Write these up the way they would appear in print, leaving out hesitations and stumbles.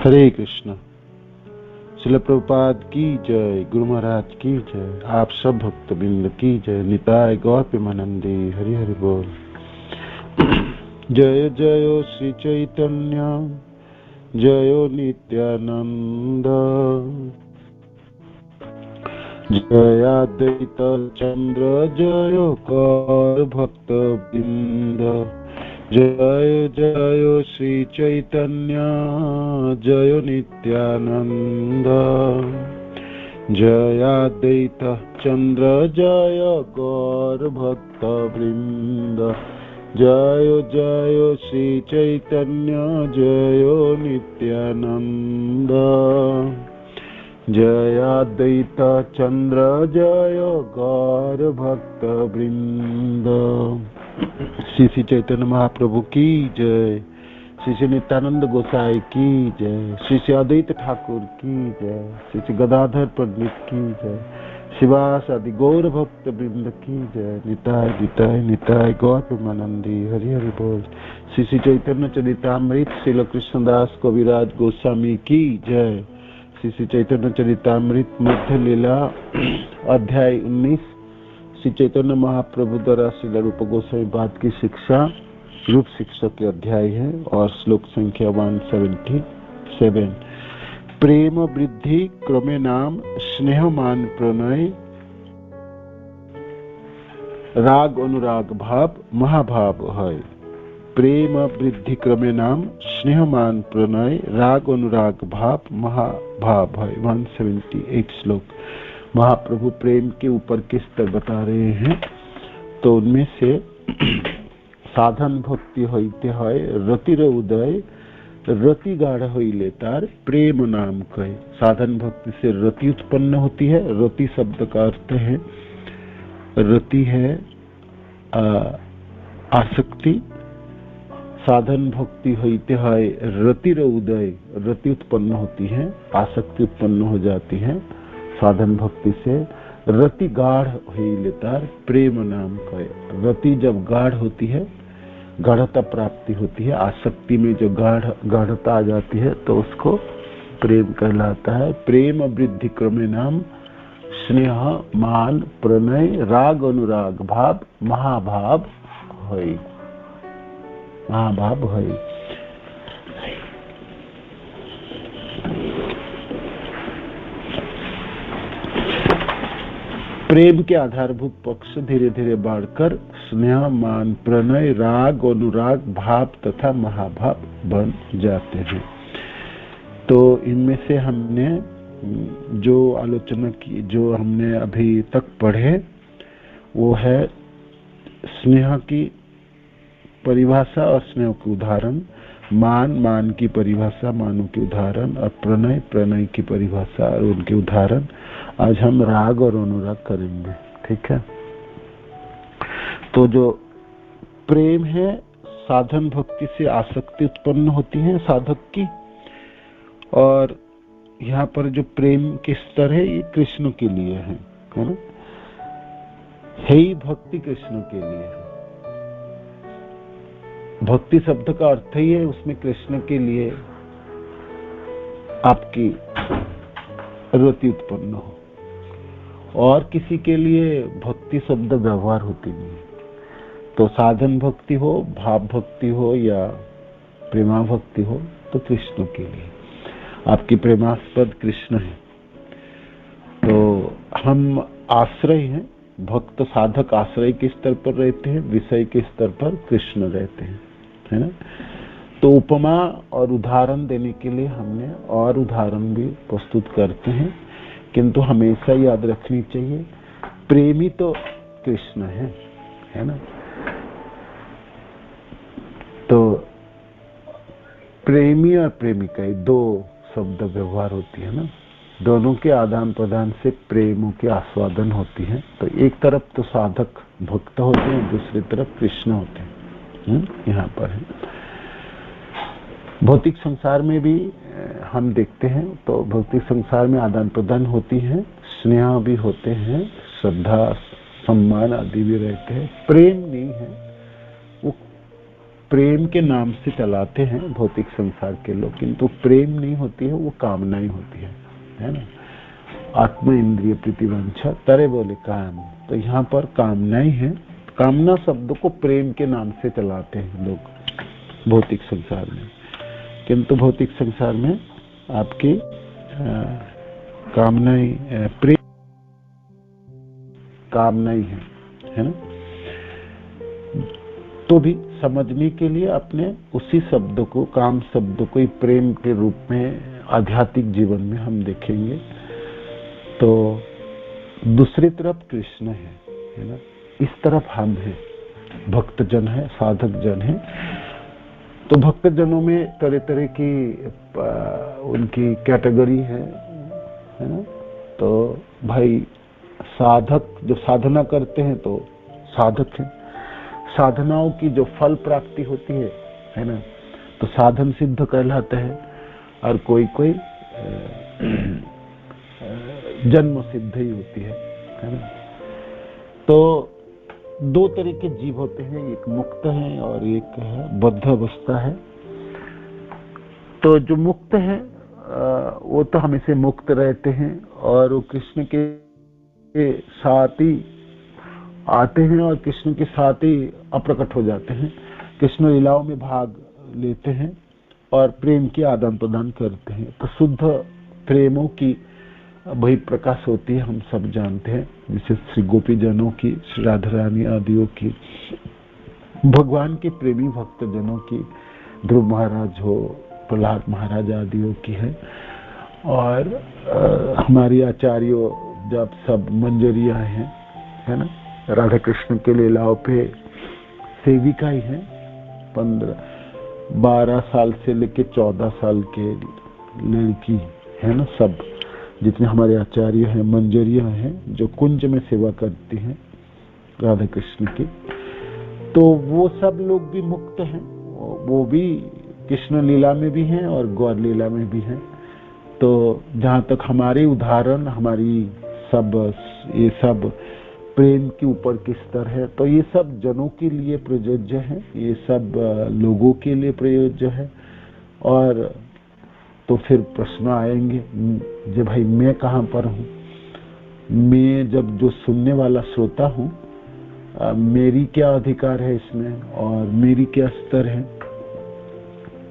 हरे कृष्ण। श्रील प्रभुपाद की जय, गुरु महाराज की जय, आप सब भक्त बिंद की जय। निताय गौर प्रेमानंदे, हरि हरि बोल। जय जय श्री चैतन्य, जय नित्यानंद, जय अद्वैत चंद्र, जय गौर भक्त बिंद। जय जय श्री चैतन्य, जय नित्यानंद, जय अद्वैत चंद्र, जय गौर भक्त वृंद। जय जय श्री चैतन्य, जय नित्यानंद, जय अद्वैत चंद्र, जय गौर भक्त वृंद। श्री श्री चैतन्य महाप्रभु की जय, श्री श्री नित्यानंद गोसाई की जय, श्री श्री अद्वैत ठाकुर की जय, श्री श्री गदाधर पंडित की जय, शिवास आदि गौर भक्त वृंद की जय। निताय निताय निताय गौर प्रेमानंदी, हरि हरि बोल। श्री श्री चैतन्य चरितामृत श्रील कृष्णदास कविराज गोस्वामी की जय। श्री श्री चैतन्य चरितामृत मध्य लीला अध्याय 19, श्री चैतन्य महाप्रभु द्वारा श्रील रूप गोस्वामी पाद की शिक्षा रूप शिक्षा के अध्याय है और श्लोक संख्या 177। प्रेम वृद्धि क्रमे नाम स्नेहमान प्रणय, राग अनुराग भाव महाभाव है। प्रेम वृद्धि क्रमे नाम स्नेहमान प्रणय, राग अनुराग भाव महाभाव है। 178 श्लोक। महाप्रभु प्रेम के ऊपर के स्तर बता रहे हैं, तो उनमें से साधन भक्ति होते है रतिर उदय, रति गाढ़ होइले तार प्रेम नाम कहे। साधन भक्ति से रति उत्पन्न होती है। रति शब्द का अर्थ है, रति है आसक्ति। साधन भक्ति होते है रतिर उदय, रति उत्पन्न होती है, आसक्ति उत्पन्न हो जाती है साधन भक्ति से। रति गाढ़ होइले तार प्रेम नाम कहे। रति जब गाढ़ होती है, गाढ़ता प्राप्ति होती है, आसक्ति में जो गाढ़ता आ जाती है तो उसको प्रेम कहलाता है। प्रेम वृद्धि क्रमे नाम स्नेह मान प्रणय, राग अनुराग भाव महाभाव है। महाभाव है। प्रेम के आधारभूत पक्ष धीरे धीरे बढ़कर स्नेह मान प्रणय, राग अनुराग भाव तथा महाभाव बन जाते हैं। तो इनमें से हमने जो आलोचना की, जो हमने अभी तक पढ़े, वो है स्नेह की परिभाषा और स्नेह के उदाहरण, मान की परिभाषा, मानों के उदाहरण, और प्रणय की परिभाषा और उनके उदाहरण। आज हम राग और अनुराग करेंगे, ठीक है। तो जो प्रेम है, साधन भक्ति से आसक्ति उत्पन्न होती है साधक की, और यहाँ पर जो प्रेम के स्तर है ये कृष्ण के लिए है ना। है ही भक्ति कृष्ण के लिए है। भक्ति शब्द का अर्थ ही है उसमें कृष्ण के लिए आपकी रति उत्पन्न हो, और किसी के लिए भक्ति शब्द व्यवहार होती नहीं। तो साधन भक्ति हो, भाव भक्ति हो या प्रेमा भक्ति हो, तो कृष्ण के लिए आपकी प्रेमास्पद कृष्ण है। तो हम आश्रय हैं, भक्त साधक आश्रय के स्तर पर रहते हैं, विषय के स्तर पर कृष्ण रहते हैं, है ना। तो उपमा और उदाहरण देने के लिए हमने और उदाहरण भी प्रस्तुत करते हैं, किंतु हमेशा याद रखनी चाहिए प्रेमी तो कृष्ण है ना। तो प्रेमी और प्रेमिका ये दो शब्द व्यवहार होती है ना, दोनों के आदान प्रदान से प्रेमों की आस्वादन होती है। तो एक तरफ तो साधक भक्त होते हैं, दूसरी तरफ कृष्ण होते हैं। यहाँ पर है भौतिक संसार में भी हम देखते हैं, तो भौतिक संसार में आदान प्रदान होती है, स्नेह भी होते हैं, श्रद्धा सम्मान आदि भी रहते हैं। प्रेम नहीं है, वो प्रेम के नाम से चलाते हैं भौतिक संसार के लोग, किंतु प्रेम नहीं होती है, वो कामनाएं होती है ना। आत्म इंद्रिय प्रतिवंशा तरे बोले काम, तो यहाँ पर कामनाएं हैं। कामना शब्द को प्रेम के नाम से चलाते हैं लोग भौतिक संसार में, किंतु भौतिक संसार में आपकी कामनाएं प्रेम कामनाएं है ना। तो भी समझने के लिए अपने उसी शब्द को, काम शब्द को प्रेम के रूप में आध्यात्मिक जीवन में हम देखेंगे तो दूसरी तरफ कृष्ण है ना, इस तरफ हम हैं, भक्त जन है, साधक जन है। तो भक्त जनों में तरह तरह की उनकी कैटेगरी है ना। तो भाई साधक जो साधना करते हैं तो साधक है, साधनाओं की जो फल प्राप्ति होती है ना, तो साधन सिद्ध कहलाता है। और कोई कोई जन्म सिद्ध ही होती है ना। तो दो तरह के जीव होते हैं, एक मुक्त है और एक है बद्ध अवस्था है। तो जो मुक्त है वो तो हमेशा मुक्त रहते हैं और वो कृष्ण के साथ ही आते हैं और कृष्ण के साथ ही अप्रकट हो जाते हैं, कृष्ण लीलाओं में भाग लेते हैं और प्रेम की आदान प्रदान करते हैं। तो शुद्ध प्रेमों की वही प्रकाश होती है, हम सब जानते हैं, जैसे श्री गोपी जनों की, श्री राधा रानी आदियों की, भगवान के प्रेमी भक्त जनों की, ध्रुव महाराज हो, प्रहलाद महाराज आदियों की है। और हमारी आचार्यों जब सब मंजरिया है ना, राधा कृष्ण के लीलाओं पे सेविका ही है। 12 साल से लेके 14 साल के लड़की है ना, सब जितने हमारे आचार्य हैं, मंजरिया हैं, जो कुंज में सेवा करती हैं राधा कृष्ण की, तो वो सब लोग भी मुक्त हैं, वो भी कृष्ण लीला में भी हैं और गौर लीला में भी हैं। तो जहाँ तक हमारे उदाहरण, हमारी सब ये सब प्रेम के ऊपर के स्तर है, तो ये सब जनों के लिए प्रयोज्य है, ये सब लोगों के लिए प्रयोज्य है। और तो फिर प्रश्न आएंगे जे भाई मैं कहाँ पर हूँ, मैं जब जो सुनने वाला श्रोता हूँ, मेरी क्या अधिकार है इसमें और मेरी क्या स्तर है।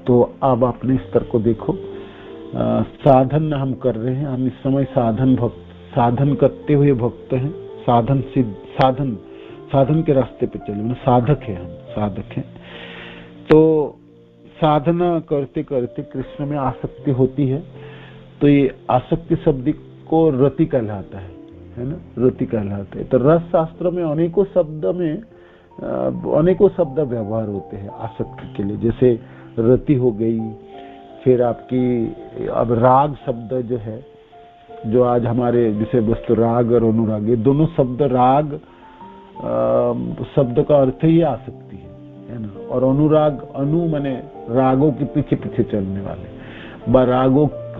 तो अब अपने स्तर को देखो, साधन हम कर रहे हैं, हम इस समय साधन करते हुए भक्त हैं, साधन के रास्ते पे चले, साधक है, हम साधक हैं। तो साधना करते करते कृष्ण में आसक्ति होती है, तो ये आसक्ति शब्द को रति कहलाता है ना, रति कहलाता है। तो रस शास्त्र में अनेकों शब्द व्यवहार होते हैं आसक्ति के लिए, जैसे रति हो गई, फिर आपकी अब राग शब्द जो है, जो आज हमारे विषय वस्तु राग और अनुराग, ये दोनों शब्द, राग शब्द का अर्थ ही आसक्ति है ना, और अनुराग, अनु माने रागों के पीछे पीछे चलने वाले,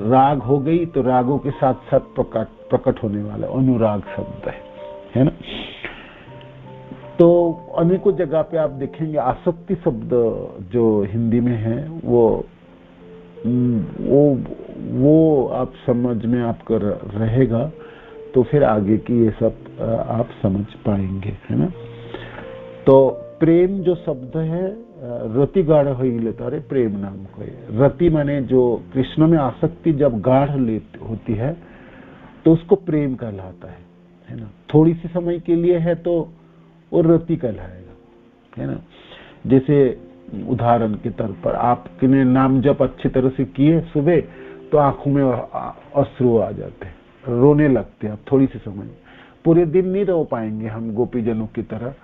राग हो गई तो रागों के साथ साथ प्रकट होने वाला अनुराग शब्द है ना। तो अनेकों जगह पे आप देखेंगे आसक्ति शब्द जो हिंदी में है, वो आप समझ में आपको रहेगा, तो फिर आगे की ये सब आप समझ पाएंगे, है ना। तो प्रेम जो शब्द है, रति गाढ़ हो लेता, अरे प्रेम नाम को, रति माने जो कृष्ण में आसक्ति जब गाढ़ होती है तो उसको प्रेम कहलाता है ना। थोड़ी सी समय के लिए है तो वो रति कहलाएगा, है ना। जैसे उदाहरण के तौर पर आपने नाम जब अच्छी तरह से किए सुबह, तो आंखों में अश्रु आ जाते हैं, रोने लगते हैं। आप थोड़ी सी समय, पूरे दिन नहीं रो पाएंगे हम गोपीजनों की तरह,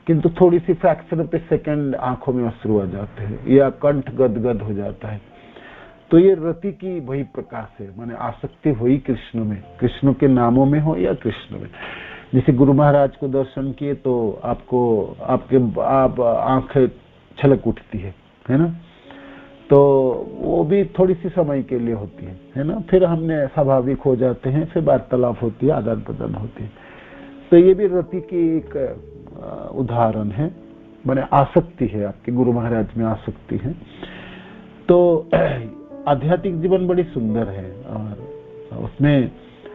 किंतु थोड़ी सी फ्रैक्शन पे सेकंड आंखों में अश्रु आ जाते हैं या कंठ गदगद हो जाता है। तो ये रति की वही प्रकाश है, माने आसक्ति हुई कृष्ण में, कृष्ण के नामों में हो या कृष्ण में। जैसे गुरु महाराज को दर्शन किए तो आप आंखें छलक उठती है ना। तो वो भी थोड़ी सी समय के लिए होती है ना, फिर हमने स्वाभाविक हो जाते हैं, फिर वार्तालाप होती है, आदान प्रदान होती है। तो ये भी रति की एक उदाहरण है, माने आसक्ति है, आपके गुरु महाराज में आसक्ति है। तो आध्यात्मिक जीवन बड़ी सुंदर है, और उसमें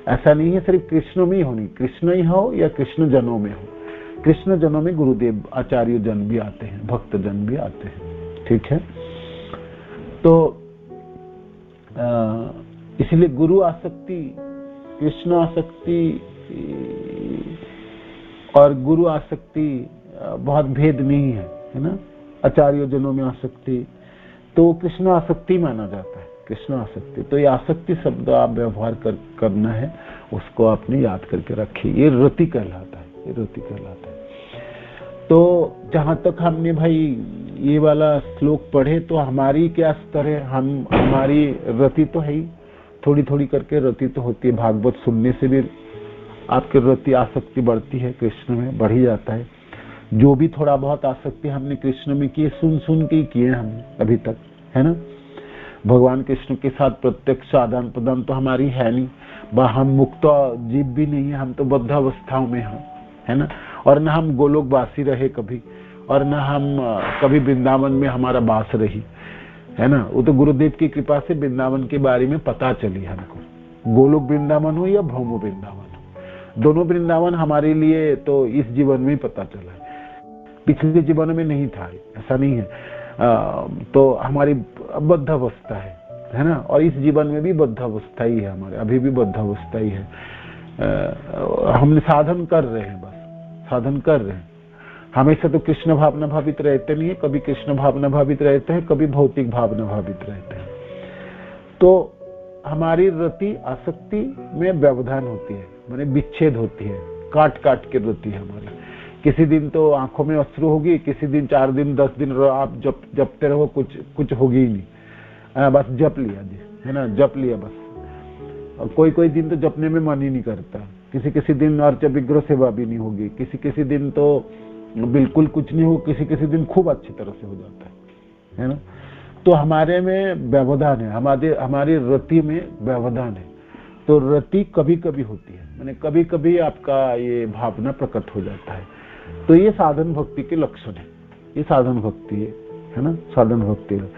ऐसा नहीं है सिर्फ कृष्ण में ही होनी, कृष्ण ही हो या कृष्ण जनों में हो। कृष्ण जनों में गुरुदेव आचार्य जन भी आते हैं, भक्त जन भी आते हैं, ठीक है। तो इसलिए गुरु आसक्ति, कृष्ण आसक्ति और गुरु आसक्ति बहुत भेद नहीं है, है ना। आचार्य जनों में आसक्ति तो कृष्ण आसक्ति माना जाता है, कृष्ण आसक्ति। तो ये आसक्ति शब्द आप व्यवहार करना है, उसको आपने याद करके रखिए। ये रति कहलाता है, ये रति कहलाता है। तो जहां तक हमने भाई ये वाला श्लोक पढ़े, तो हमारी क्या स्तर है, हमारी रति तो है ही, थोड़ी थोड़ी करके रति तो होती है। भागवत सुनने से भी आपकी रति आसक्ति बढ़ती है, कृष्ण में बढ़ ही जाता है। जो भी थोड़ा बहुत आसक्ति हमने कृष्ण में किए, सुन सुन के ही किए हमने अभी तक, है ना। भगवान कृष्ण के साथ प्रत्यक्ष आदान प्रदान तो हमारी है नहीं, हम मुक्त जीव भी नहीं है, हम तो बद्ध अवस्थाओं में हैं, है ना। और न हम गोलोकवासी रहे कभी, और न हम कभी वृंदावन में हमारा वास रही, है ना। वो तो गुरुदेव की कृपा से वृंदावन के बारे में पता चली हमको। गोलोक वृंदावन हो या भौम वृंदावन हो, दोनों वृंदावन हमारे लिए तो इस जीवन में ही पता चला है, पिछले जीवन में नहीं था, ऐसा नहीं है। तो हमारी बद्ध अवस्था है ना। और इस जीवन में भी बद्ध अवस्था ही है हमारे, अभी भी बद्ध अवस्था ही है। हमने साधन कर रहे हैं, बस साधन कर रहे हैं। हमेशा तो कृष्ण भावना भावित रहते नहीं है, कभी कृष्ण भावना भावित रहते हैं, कभी भौतिक भावना भावित रहते हैं। तो हमारी रति आसक्ति में व्यवधान होती है, माने विच्छेद होती है, काट काट के रति है हमारी। किसी दिन तो आंखों में अश्रु होगी, किसी दिन 4 दिन 10 दिन आप जपते रहो, कुछ होगी ही नहीं, बस जप लिया जी, है ना, जप लिया बस। और कोई दिन तो जपने में मन ही नहीं करता, किसी दिन अर्च विग्रह सेवा भी नहीं होगी, किसी दिन तो बिल्कुल कुछ नहीं हो, किसी दिन खूब अच्छी तरह से हो जाता है ना। तो हमारे में व्यवधान है, हमारी रति में व्यवधान है। तो रति कभी कभी होती है, माने कभी कभी आपका ये भावना प्रकट हो जाता है। तो ये साधन भक्ति के लक्षण है, ये साधन भक्ति है ना, साधन भक्ति है।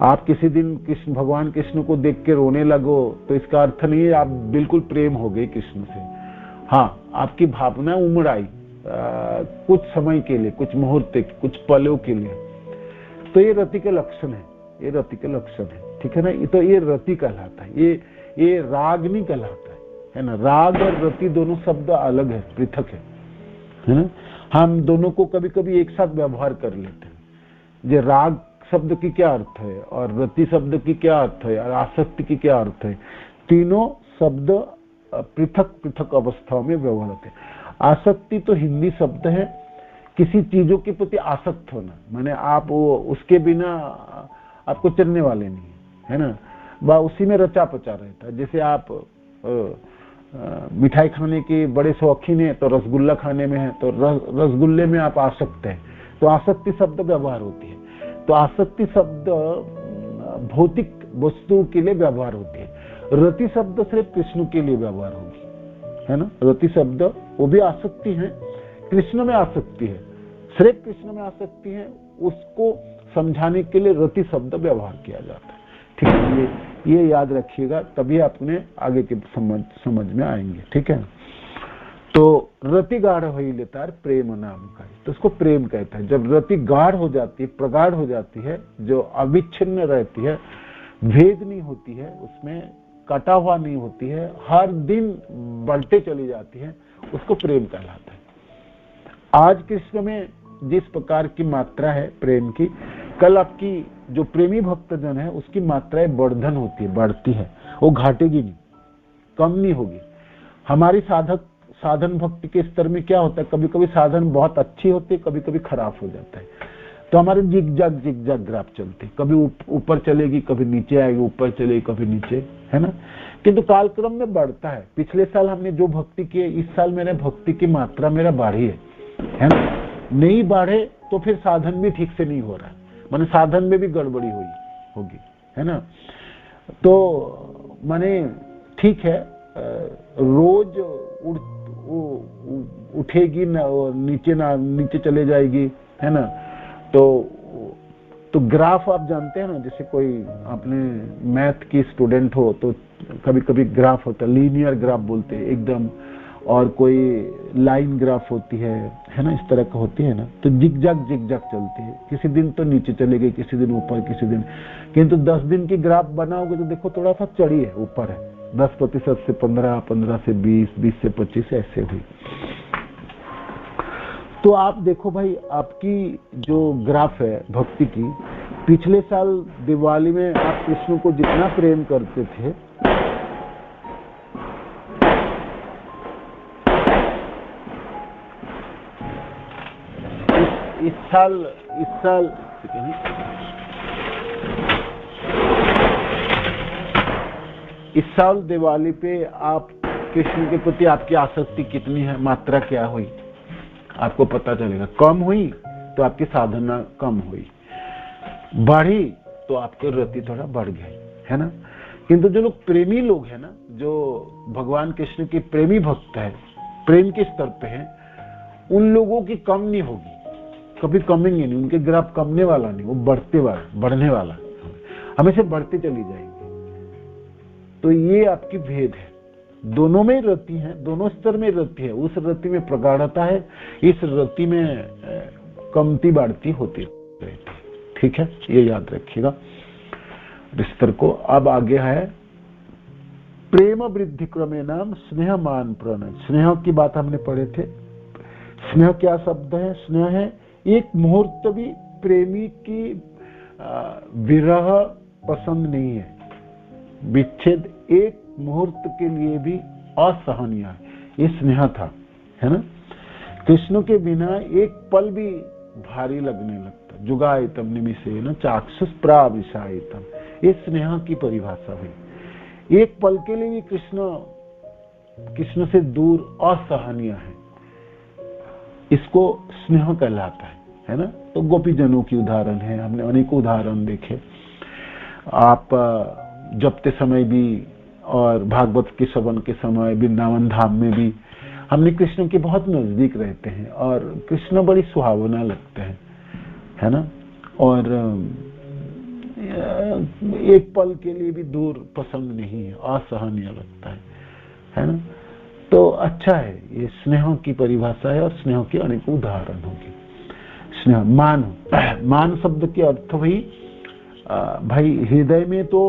आप किसी दिन भगवान कृष्ण को देख के रोने लगो, तो इसका अर्थ नहीं है आप बिल्कुल प्रेम हो गए कृष्ण से। हाँ, आपकी भावना उमड़ आई कुछ समय के लिए, कुछ मुहूर्त, कुछ पलों के लिए, तो ये रति के लक्षण है, ये रति के लक्षण है, ठीक है ना। तो ये रति कहलाता है, ये राग नहीं कहलाता है ना। राग और रति दोनों शब्द अलग है, पृथक है ना। हम दोनों को कभी कभी एक साथ व्यवहार कर लेते हैं। ये राग शब्द की क्या अर्थ है और रति शब्द की क्या अर्थ है और आसक्ति की क्या अर्थ है, तीनों शब्द पृथक पृथक अवस्थाओं में व्यवहार होते हैं। आसक्ति तो हिंदी शब्द है, किसी चीजों के प्रति आसक्त होना, माने आप उसके बिना आपको चलने वाले नहीं है ना, वह उसी में रचा पचा रहता है। जैसे आप मिठाई खाने के बड़े शौकीन है, तो रसगुल्ला खाने में है, तो रसगुल्ले में आप आसक्त हैं, तो आसक्ति शब्द व्यवहार होती है। तो आसक्ति शब्द भौतिक वस्तुओं के लिए व्यवहार होती है। रति शब्द सिर्फ कृष्ण के लिए व्यवहार होगी, है ना। रति शब्द वो भी आसक्ति है, कृष्ण में आसक्ति है, सिर्फ कृष्ण में आसक्ति है, उसको समझाने के लिए रति शब्द व्यवहार किया जाता है, ठीक है। ये याद रखिएगा, तभी आपने आगे के समझ में आएंगे, ठीक है। तो रति गाढ़ हो ही लेता है प्रेम नाम का, तो उसको प्रेम कहता है। जब रति गाढ़ हो जाती है, प्रगाढ़ हो जाती है, जो अविच्छिन्न रहती है, भेद नहीं होती है, उसमें कटा हुआ नहीं होती है, हर दिन बढ़ते चली जाती है, उसको प्रेम कहलाता है। आज कृष्ण में जिस प्रकार की मात्रा है प्रेम की, कल आपकी जो प्रेमी भक्तजन है उसकी मात्राएं वर्धन होती है, बढ़ती है, वो घटेगी नहीं, कम नहीं होगी। हमारी साधन भक्ति के स्तर में क्या होता है, कभी कभी साधन बहुत अच्छी होती है, कभी कभी खराब हो जाता है, तो हमारे जिग-जग ग्राफ चलते, कभी ऊपर चलेगी, कभी नीचे आएगी, ऊपर चलेगी, कभी नीचे, है ना। किंतु कालक्रम में बढ़ता है। पिछले साल हमने जो भक्ति की, इस साल मेरे भक्ति की मात्रा मेरा बढ़ी है ना। नहीं बढ़े तो फिर साधन भी ठीक से नहीं हो रहा है, माने साधन में भी गड़बड़ी होगी, है ना। तो माने ठीक है, रोज उठेगी ना, नीचे चले जाएगी, है ना, तो ग्राफ आप जानते हैं ना, जैसे कोई आपने मैथ की स्टूडेंट हो तो कभी कभी ग्राफ होता है, लीनियर ग्राफ बोलते हैं एकदम, और कोई लाइन ग्राफ होती है ना, इस तरह का होती है ना। तो जिगजैग चलती है, किसी दिन तो नीचे चलेगी, किसी दिन ऊपर, किसी दिन, किंतु 10 दिन की ग्राफ बनाओगे तो देखो थोड़ा सा चढ़ी है, ऊपर है, 10% से 15, 15 से 20, 20 से 25 ऐसे हुई। तो आप देखो भाई, आपकी जो ग्राफ है भक्ति की, पिछले साल दिवाली में आप कृष्ण को जितना प्रेम करते थे, इस साल दिवाली पे आप कृष्ण के प्रति आपकी आसक्ति कितनी है, मात्रा क्या हुई, आपको पता चलेगा। कम हुई तो आपकी साधना कम हुई, बढ़ी तो आपकी रति थोड़ा बढ़ गई, है ना। किंतु जो लोग प्रेमी लोग हैं ना, जो भगवान कृष्ण के प्रेमी भक्त है, प्रेम के स्तर पे हैं, उन लोगों की कम नहीं होगी, कभी कमेंगे नहीं, उनके ग्राफ कमने वाला नहीं, वो बढ़ने वाला, हमेशा बढ़ते चली जाएंगे। तो ये आपकी भेद है, दोनों में रति है, दोनों स्तर में रति है। उस रति में प्रगाढ़ता है, इस रति में कमती बढ़ती होती रहती, ठीक है, ये याद रखिएगा स्तर को। अब आगे है प्रेम वृद्धि क्रमे नाम स्नेह मान प्रणय। स्नेह की बात हमने पढ़े थे। स्नेह क्या शब्द है? स्नेह है एक मुहूर्त भी प्रेमी की विरह पसंद नहीं है, विच्छेद एक मुहूर्त के लिए भी असहनीय है, ये स्नेह था, है ना। कृष्ण के बिना एक पल भी भारी लगने लगता। जुगायतम निमिषेन चाक्षुष प्राविशायतम, ये स्नेह की परिभाषा हुई। एक पल के लिए भी कृष्ण से दूर असहनीय है, इसको स्नेह कहलाता है ना। तो गोपीजनों की उदाहरण है, हमने अनेकों उदाहरण देखे। आप जपते समय भी और भागवत के श्रवण के समय वृंदावन धाम में भी हमने कृष्ण के बहुत नजदीक रहते हैं और कृष्ण बड़ी सुहावना लगते हैं, है ना। और एक पल के लिए भी दूर पसंद नहीं है, असहनीय लगता है ना। तो अच्छा है, ये स्नेह की परिभाषा है और स्नेह के अनेक उदाहरण होंगे। स्नेह मान शब्द के अर्थ हुई भाई हृदय में तो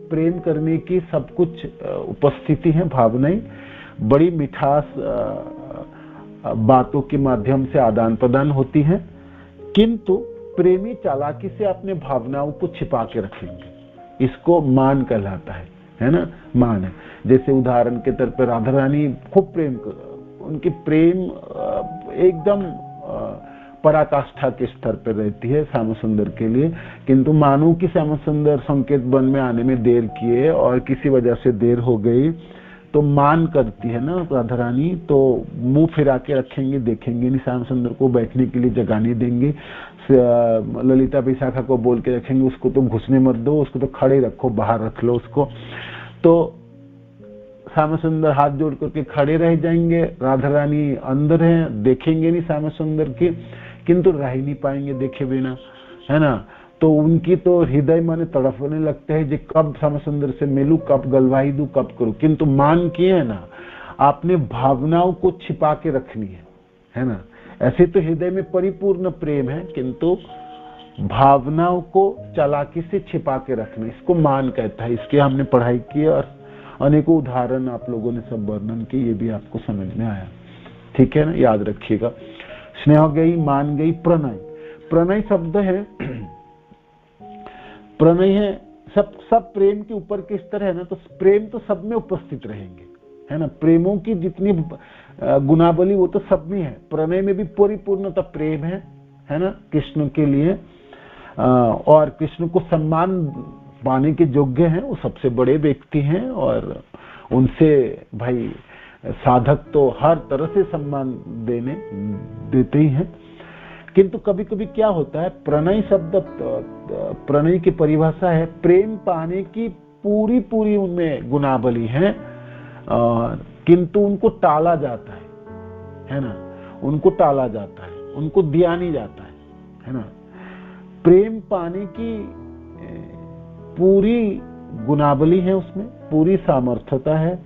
प्रेम करने की सब कुछ उपस्थिति है, भावनाएं बड़ी मिठास बातों के माध्यम से आदान प्रदान होती हैं, किंतु प्रेमी चालाकी से अपने भावनाओं को छिपा के रखेंगे, इसको मान कहलाता है ना। मान है, जैसे उदाहरण के तौर पर राधा रानी खूब प्रेम, उनकी प्रेम एकदम पराकाष्ठा के स्तर पर रहती है श्याम सुंदर के लिए, किंतु मानो कि श्याम सुंदर संकेत वन में आने में देर किए और किसी वजह से देर हो गई, तो मान करती है ना राधा रानी, तो मुंह फिरा के रखेंगे, देखेंगे नहीं श्याम सुंदर को, बैठने के लिए जगह नहीं देंगे। ललिता विशाखा को बोल के रखेंगे उसको तो घुसने मत दो, उसको तो खड़े रखो, बाहर रख लो उसको। तो श्याम सुंदर हाथ जोड़ करके खड़े रह जाएंगे, राधा रानी अंदर है, देखेंगे नहीं श्याम सुंदर की, किंतु रह ही नहीं पाएंगे देखे बिना, है ना। तो उनकी तो हृदय माने तड़पने लगते हैं, जो कब श्याम सुंदर से मिलूं, कब गलवाई दूं, कब करूं। किंतु मान किए है ना, आपने भावनाओं को छिपा के रखनी है ना। ऐसे तो हृदय में परिपूर्ण प्रेम है, किंतु भावनाओं को चालाकी से छिपा के रखना, इसको मान कहता है। इसके हमने पढ़ाई की और अनेकों उदाहरण आप लोगों ने सब वर्णन की, ये भी आपको समझ में आया, ठीक है ना, याद रखिएगा। स्नेह गई, मान गई, प्रणय। प्रणय शब्द है, प्रणय है सब प्रेम के ऊपर के स्तर है ना, तो प्रेम तो सब में उपस्थित रहेंगे, है ना। प्रेमों की जितनी गुणावली वो तो सब में है, प्रणय में भी परिपूर्णता प्रेम है ना कृष्ण के लिए। और कृष्ण को सम्मान पाने के योग्य हैं, वो सबसे बड़े व्यक्ति हैं और उनसे भाई साधक तो हर तरह से सम्मान देते ही हैं। किंतु कभी कभी क्या होता है, प्रणय शब्द, प्रणय की परिभाषा है प्रेम पाने की पूरी उनमें गुणावली है, किंतु उनको टाला जाता है ना, उनको टाला जाता है, उनको दिया नहीं जाता है ना। प्रेम पाने की पूरी गुणावली है, उसमें पूरी सामर्थ्यता है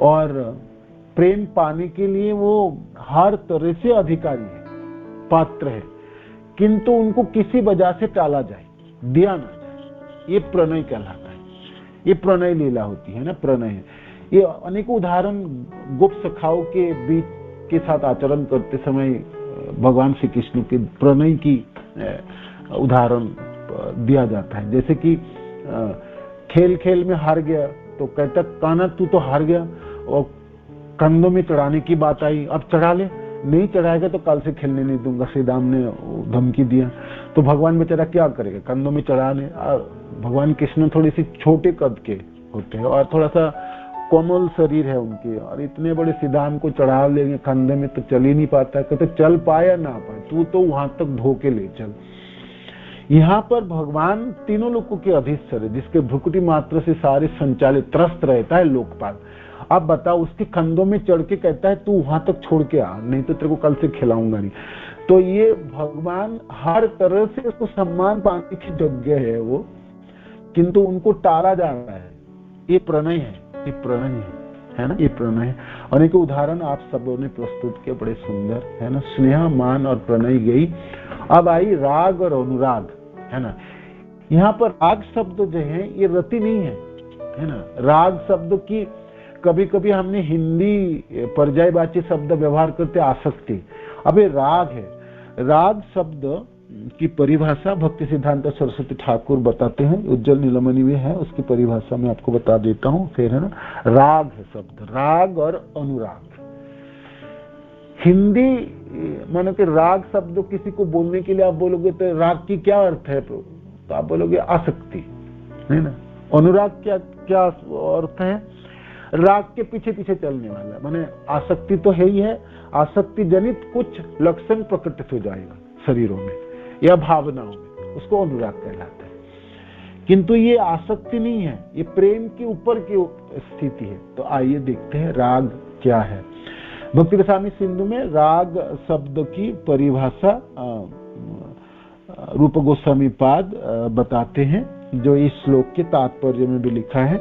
और प्रेम पाने के लिए वो हर तरह से अधिकारी है, पात्र है, किंतु उनको किसी वजह से टाला जाए, दिया ना जाए, ये प्रणय कहलाता है। ये प्रणय लीला होती है ना, प्रणय है। ये अनेकों उदाहरण गुप्त सखाओं के बीच के साथ आचरण करते समय भगवान श्री कृष्ण के प्रणय की उदाहरण दिया जाता है। जैसे कि खेल खेल में हार गया तो कहता कान्हा तू तो हार गया और कंधों में चढ़ाने की बात आई, अब चढ़ा ले, नहीं चढ़ाएगा तो कल से खेलने नहीं दूंगा, श्री राम ने धमकी दिया। तो भगवान बेचारा क्या करेगा, कंधों में चढ़ाने। भगवान कृष्ण थोड़ी सी छोटे कद के होते हैं और थोड़ा सा कोमल शरीर है उनके, और इतने बड़े सिद्धांत को चढ़ा लेंगे कंधे में तो चल ही नहीं पाता। कहते चल पाए या ना पाए, तू तो वहां तक धोके ले चल। यहाँ पर भगवान तीनों लोगों के अधीश्वर है, जिसके भ्रुकुटी मात्र से सारे संचालित त्रस्त रहता है लोकपाल। अब बताओ, उसके कंधों में चढ़ के कहता है तू वहां तक छोड़ के आ, नहीं तो तेरे को कल से खिलाऊंगा नहीं। तो ये भगवान हर तरह से उसको सम्मान पाने की जगह है वो, किंतु उनको टाला जा रहा है। ये प्रणय है, ये प्रणय है ना, ये प्रणय है। अनेक उदाहरण आप सबों ने प्रस्तुत किए, बड़े सुंदर है ना। स्नेह, मान और प्रणय गई। अब आई राग और अनुराग, है ना। यहाँ पर राग शब्द जो है ये रति नहीं है ना। राग शब्द की कभी कभी हमने हिंदी पर्यायवाची शब्द व्यवहार करते आसक्ति, अब ये राग है। राग शब्द की परिभाषा भक्ति सिद्धांत सरस्वती ठाकुर बताते हैं, उज्जवल नीलमणि में है, उसकी परिभाषा मैं आपको बता देता हूं फिर, है ना। राग है शब्द, राग और अनुराग। हिंदी मानो कि राग शब्द किसी को बोलने के लिए आप बोलोगे तो राग की क्या अर्थ है, तो आप बोलोगे आसक्ति, है ना। अनुराग क्या क्या अर्थ है, राग के पीछे पीछे चलने वाला, माने आसक्ति तो है ही है, आसक्ति जनित कुछ लक्षण प्रकटित हो जाएगा शरीरों में या भावनाओं में, उसको अनुराग कहलाता है। किंतु ये आसक्ति नहीं है, ये प्रेम के ऊपर की स्थिति है। तो आइए देखते हैं राग क्या है। भक्ति रसायन सिंधु में राग शब्द की परिभाषा रूप गोस्वामी पाद बताते हैं, जो इस श्लोक के तात्पर्य में भी लिखा है।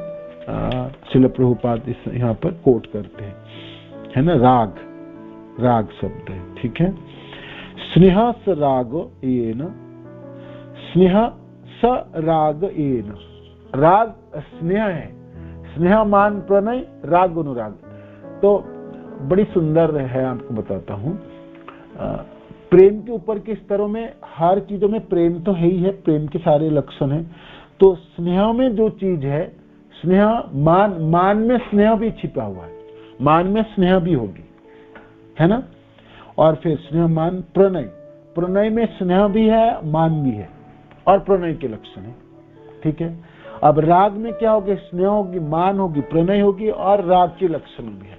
श्रील प्रभुपाद इस यहाँ पर कोट करते हैं, है ना। राग, राग शब्द है, ठीक है। स्नेह स राग येन, स्नेह स राग येन। राग स्नेह है, स्नेह मान प्रणय, राग अनुराग। तो बड़ी सुंदर है, आपको बताता हूं। प्रेम के ऊपर के स्तरों में हर चीजों में प्रेम तो है ही है, प्रेम के सारे लक्षण हैं। तो स्नेह में जो चीज है, स्नेह मान, मान में स्नेह भी छिपा हुआ है, मान में स्नेह भी होगी, है ना। और फिर स्नेह मान प्रणय, प्रणय में स्नेह भी है, मान भी है और प्रणय के लक्षण है, ठीक है। अब राग में क्या होगी, स्नेह होगी, मान होगी, प्रणय होगी और राग के लक्षण भी है।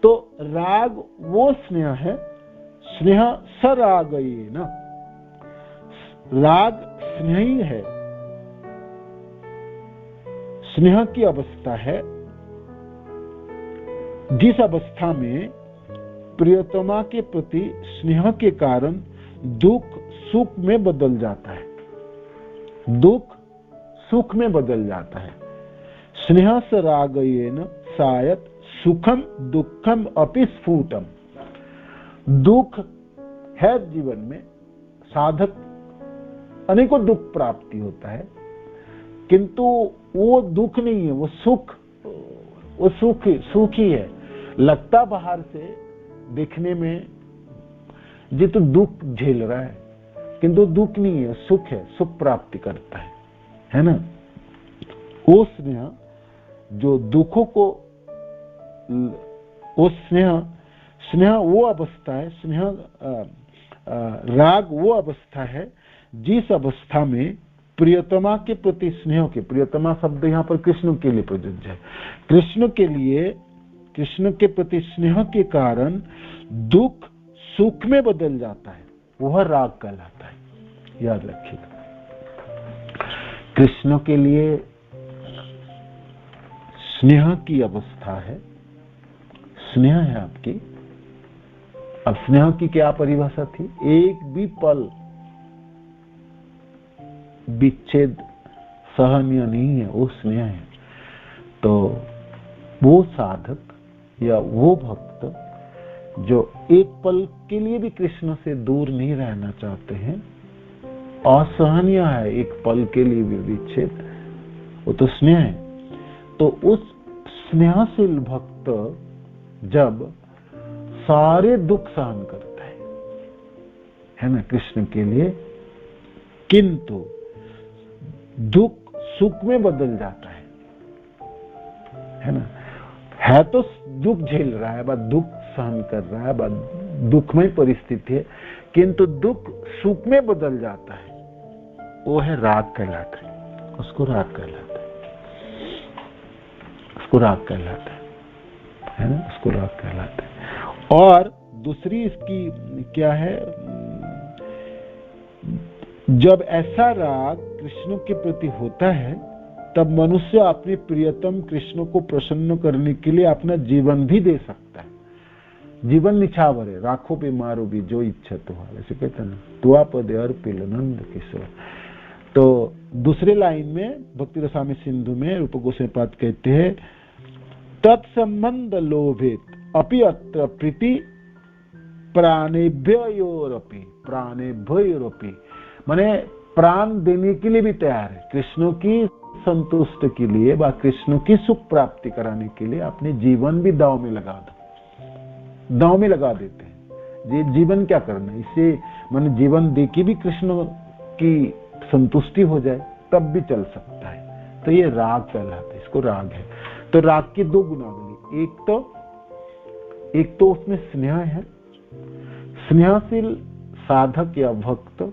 तो राग वो स्नेह है, स्नेह सरागयेन, राग स्नेह ही है, स्नेह की अवस्था है जिस अवस्था में प्रियतमा के प्रति स्नेह के कारण दुख सुख में बदल जाता है, दुख सुख में बदल जाता है। स्नेह स रागयेन शायद सुखम दुखम अपि स्फुटम। दुख है जीवन में, साधक अनेकों दुख प्राप्ति होता है, किंतु वो दुख नहीं है, वो सुख, वो सुख ही है। लगता बाहर से देखने में जी तो दुख झेल रहा है, किंतु दुख नहीं है, सुख है, सुख प्राप्ति करता है ना। वो स्नेह जो दुखों को, वो स्नेह वो अवस्था है, स्नेह राग वो अवस्था है जिस अवस्था में प्रियतमा के प्रति स्नेह के, प्रियतमा शब्द यहाँ पर कृष्ण के लिए प्रयोज्य है, कृष्ण के लिए, कृष्ण के प्रति स्नेह के कारण दुख सुख में बदल जाता है, वह राग कहलाता है। याद रखिएगा, कृष्ण के लिए स्नेह की अवस्था है, स्नेह है आपकी। अब स्नेह की क्या परिभाषा थी, एक भी पल विच्छेद सहनीय नहीं है, वो स्नेह है। तो वो साधक या वो भक्त जो एक पल के लिए भी कृष्ण से दूर नहीं रहना चाहते हैं, असहनीय है एक पल के लिए भी विच्छेद, वो तो स्नेह है। तो उस स्नेहशील भक्त जब सारे दुख सहन करता है ना कृष्ण के लिए, किंतु दुख सुख में बदल जाता है ना। है तो दुख झेल रहा है, बस दुख सहन कर रहा है, बस दुखमय परिस्थिति है, किंतु दुख सुख में बदल जाता है, वो है राग कहलाता है। उसको राग कहलाता है, उसको राग कहलाता है ना, उसको राग कहलाता है। और दूसरी इसकी क्या है, जब ऐसा राग कृष्ण के प्रति होता है, तब मनुष्य अपने प्रियतम कृष्ण को प्रसन्न करने के लिए अपना जीवन भी दे सकता है। जीवन निछावर है, राखो पे मारो भी जो इच्छा तुम्हारे, ऐसे कहते हैं ना, तुआ पद अर्पिल नंद किशोर। तो दूसरे लाइन में भक्ति रसामृत सिंधु में रूप गोस्वामी पाद कहते हैं, तत्संबंध लोभित अपि अत्र प्रीति प्राणेभ्योरपि, प्राणेभ्योरपि माने प्राण देने के लिए भी तैयार है, कृष्ण की संतुष्ट के लिए व कृष्ण की सुख प्राप्ति कराने के लिए अपने जीवन भी दांव में लगा दो, दांव में लगा देते हैं। ये जीवन क्या करना, इससे माने जीवन दे के भी कृष्ण की संतुष्टि हो जाए तब भी चल सकता है। तो ये राग कहलाता है, इसको राग है। तो राग की दो गुणावली, एक तो उसमें स्नेह है, स्नेहशील साधक या भक्त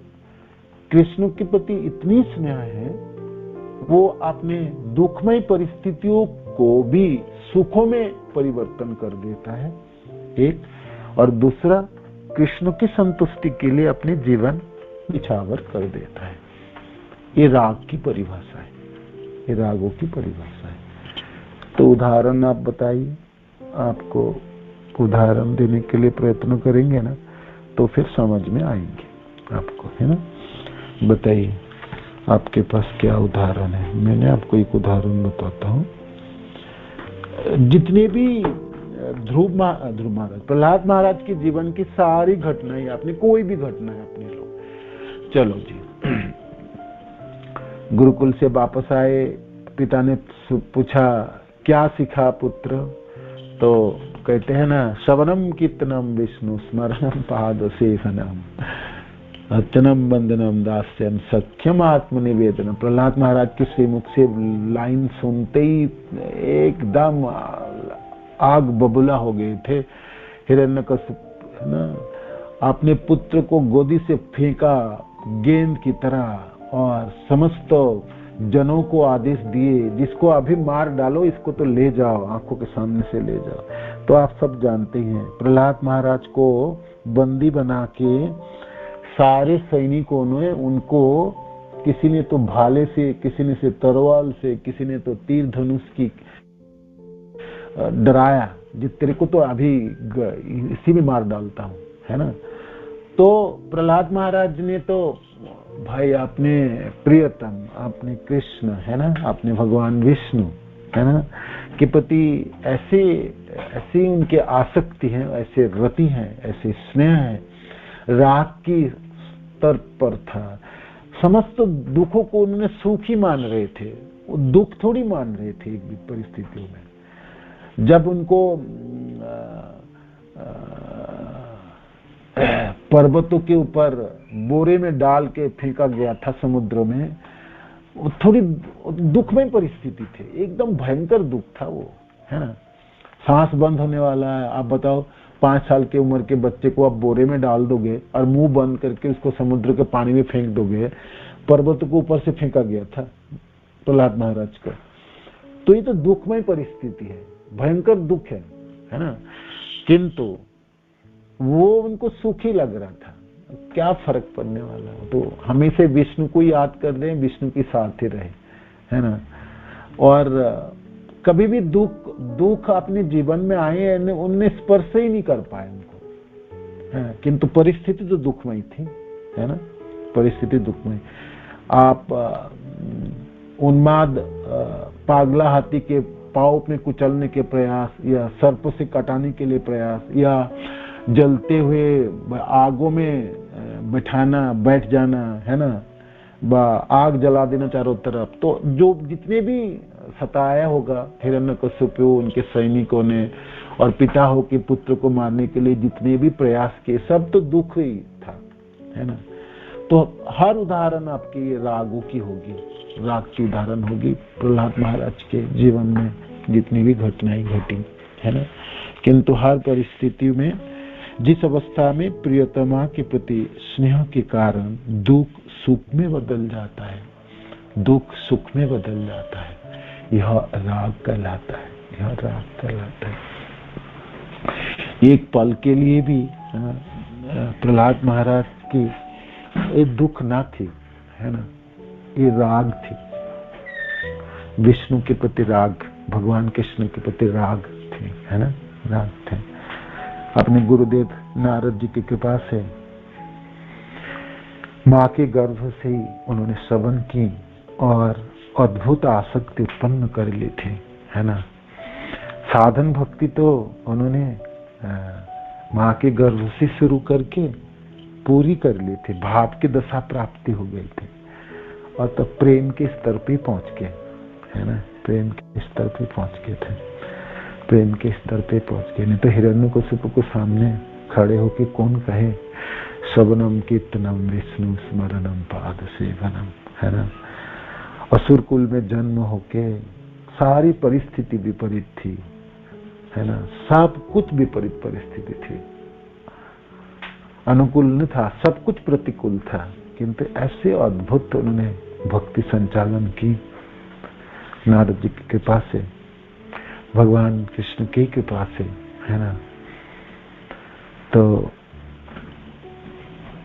कृष्ण के प्रति इतनी स्नेह है, वो अपने दुखमय परिस्थितियों को भी सुखों में परिवर्तन कर देता है एक, और दूसरा कृष्ण की संतुष्टि के लिए अपने जीवन निछावर कर देता है। ये राग की परिभाषा है, ये रागों की परिभाषा है। तो उदाहरण आप बताइए, आपको उदाहरण देने के लिए प्रयत्न करेंगे ना, तो फिर समझ में आएंगे आपको, है ना। बताइए आपके पास क्या उदाहरण है। मैंने आपको एक उदाहरण बताता हूँ। जितने भी ध्रुव महाराज, प्रहलाद महाराज के जीवन की सारी घटनाएं, आपने कोई भी घटना है अपने लो, चलो जी, गुरुकुल से वापस आए, पिता ने पूछा क्या सीखा पुत्र, तो कहते हैं ना, श्रवणम कीर्तनम विष्णु स्मरणम पाद सेवनम अर्चनम बंदनम दास्यम सख्यम आत्मनिवेदनम। प्रहलाद महाराज के श्रीमुख से लाइन सुनते ही एकदम आग बबूला हो गए थे। हिरण्यकश्यप ना अपने पुत्र को गोदी से फेंका गेंद की तरह, और समस्त जनों को आदेश दिए, जिसको अभी मार डालो इसको तो ले जाओ, आंखों के सामने से ले जाओ। तो आप सब जानते हैं प्रहलाद महाराज को बंदी बना के सारे सैनिकों ने उनको, किसी ने तो भाले से, किसी ने से तलवार से, किसी ने तो तीर धनुष की डराया, जो तेरे को तो अभी इसी में मार डालता हूं, है ना। तो प्रहलाद महाराज ने तो भाई अपने प्रियतम, अपने कृष्ण, है ना, अपने भगवान विष्णु, है ना, के प्रति ऐसी उनके आसक्ति है, ऐसे रति है, ऐसे स्नेह है, राग की स्तर पर था। समस्त दुखों को उन्होंने सुख ही मान रहे थे, वो दुख थोड़ी मान रहे थे। एक भी परिस्थितियों में जब उनको पर्वतों के ऊपर बोरे में डाल के फेंका गया था समुद्र में, वो थोड़ी दुखमय परिस्थिति थी, एकदम भयंकर दुख था वो, है ना। सांस बंद होने वाला है। आप बताओ 5 साल की उम्र के बच्चे को आप बोरे में डाल दोगे और मुंह बंद करके उसको समुद्र के पानी में फेंक दोगे। पर्वत को ऊपर से फेंका गया था प्रहलाद महाराज को। तो ये तो दुखमय परिस्थिति है, भयंकर दुख है ना। किंतु वो उनको सुखी लग रहा था, क्या फर्क पड़ने वाला है, तो हमेशा विष्णु को याद कर रहे हैं, विष्णु के साथ ही रहे, है ना। और कभी भी दुख अपने जीवन में आए, उनने स्पर्श ही नहीं कर पाए उनको, है। किंतु परिस्थिति तो दुखमय थी, है ना, परिस्थिति दुखमय। आप उन्माद पागला हाथी के पांव में कुचलने के प्रयास, या सर्प से कटाने के लिए प्रयास, या जलते हुए आगों में बैठ जाना, है ना, आग जला देना चारों तरफ। तो जो जितने भी सताया होगा हिरण्यकश्यप उनके सैनिकों ने, और पिता हो के पुत्र को मारने के लिए जितने भी प्रयास किए, सब तो दुख ही था, है ना। तो हर उदाहरण आपकी रागों की होगी, राग की उदाहरण होगी प्रहलाद महाराज के जीवन में जितनी भी घटनाएं घटी, है ना। किंतु हर परिस्थिति में, जिस अवस्था में प्रियतमा के प्रति स्नेह के कारण दुख सुख में बदल जाता है, दुख सुख में बदल जाता है, यह राग कहलाता है, यह राग कहलाता है। एक पल के लिए भी प्रहलाद महाराज की ये दुख ना थी, है ना, ये राग थी, विष्णु के प्रति राग, भगवान कृष्ण के प्रति राग थे, है ना, राग थे। अपने गुरुदेव नारद जी की कृपा से माँ के गर्भ से ही उन्होंने श्रवण की और अद्भुत आसक्ति उत्पन्न कर ली थी, है ना। साधन भक्ति तो उन्होंने माँ के गर्भ से शुरू करके पूरी कर ली थी, भाव की दशा प्राप्ति हो गई थी, और तब प्रेम के स्तर पे पहुंच के, है ना, प्रेम के स्तर पे पहुंच गए थे, प्रेम के स्तर पे पहुंच गए। नहीं तो हिरण्यकश्यप को सामने खड़े होके कौन कहे श्रवणम कीर्तनम विष्णु स्मरणम पाद सेवनम, है ना। असुर कुल में जन्म होके सारी परिस्थिति विपरीत थी, है ना, सब कुछ विपरीत परिस्थिति थी, अनुकूल न था, सब कुछ प्रतिकूल था, किंतु ऐसे अद्भुत उन्होंने भक्ति संचालन की नारद जी की कृपा से, भगवान कृष्ण की कृपा से, है ना। तो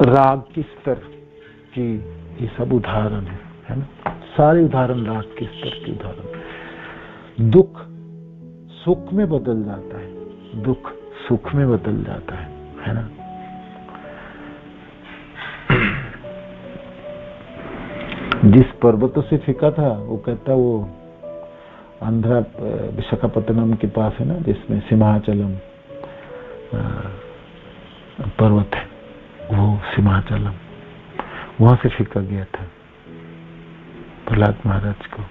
राग की स्तर की ये सब उदाहरण है ना, सारे उदाहरण राग के स्तर के उदाहरण। दुख सुख में बदल जाता है, दुख सुख में बदल जाता है ना। जिस पर्वतों से फेंका था वो कहता, वो आंध्रा विशाखापत्तनम के पास है ना, जिसमें सिंहाचलम पर्वत है, वो सिंहाचलम, वहां से फेंका गया था प्रहलाद महाराज को।